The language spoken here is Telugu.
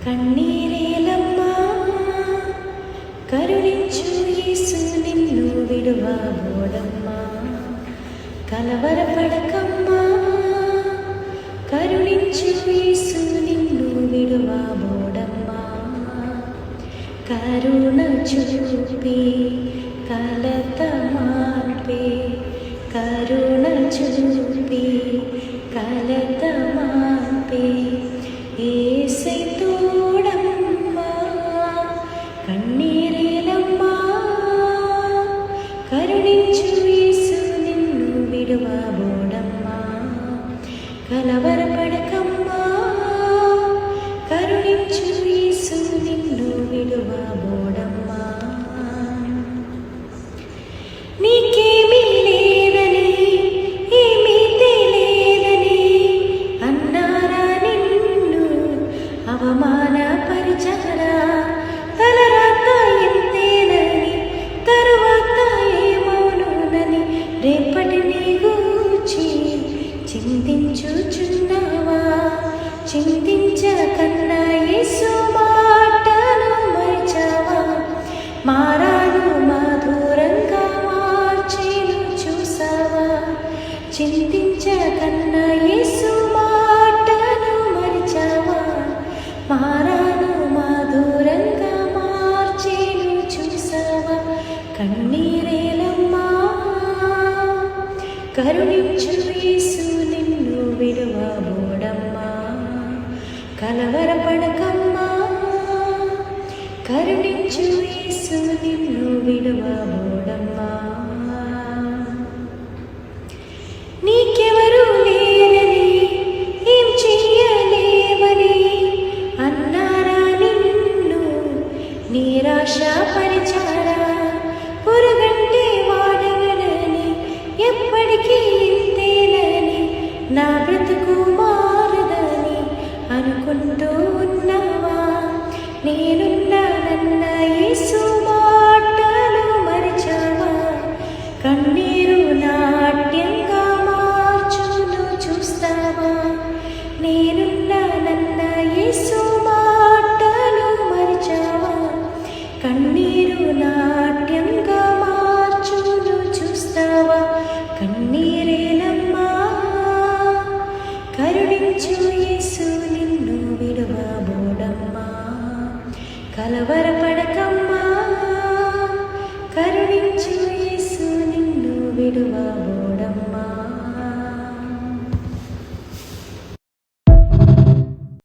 కన్నీరేలమ్మా కరుణించు యేసు నిన్ను విడువబోడమ్మా. కలవరపడకమ్మా కరుణించు యేసు నిన్ను విడువబోడమ్మా. కరుణ చూపి కలత మాన్పే, కరుణ చూపి కలత మాన్పే యేసై తోడమ్మా. కన్నీరేలమ్మా కరుణించు యేసు నిన్ను విడువబోడమ్మా. కలవరపడకమ్మా కరుణించు యేసు నిన్ను విడువబోడమ్మా. నీకేమీ లేదని ఏమీ తెలియదని అన్నారా నిన్ను అవమానపరిచారా. తలరాత ఎంతేనని తరువాత ఏమోనునని రేపటిని గూర్చి చింతించుచున్నావా. చింతించకన్నా యేసు మాటను మరిచావా. మారాను మధురంగా మార్చేను చూసావా. చింతించకన్నా యేసు మాటను మరిచావా. మారాను మధురంగా మార్చేను చూసావా. కన్నీరేలమ్మా కరుణించు యేసు నిన్ను విడువబోడమ్మా. కలవరపడకమ్మా కరుణించు యేసు నిన్ను విడువబోడమ్మా. నీకెవరు లేరని ఏం చెయ్యలేవని అన్నారా నిన్ను నిరాశపరిచారా. పురుగంటే వాడగలని ఎప్పటికీ ఇంతేనని నా బ్రతుకు మారదని అనుకుంటూ ఉన్నావా. నేనున్నానన్న యేసు మాటలు మరిచావా. కన్నీరు నాట్యంగా మార్చును చూస్తావా. నేనున్నానన్న యేసు మాటలు మరిచావా. కన్నీరు నాట్యంగా మార్చును చూస్తావా. కన్నీరేలమ్మా కరుణించు యేసు నిన్ను విడువబోడమ్మా. కలవర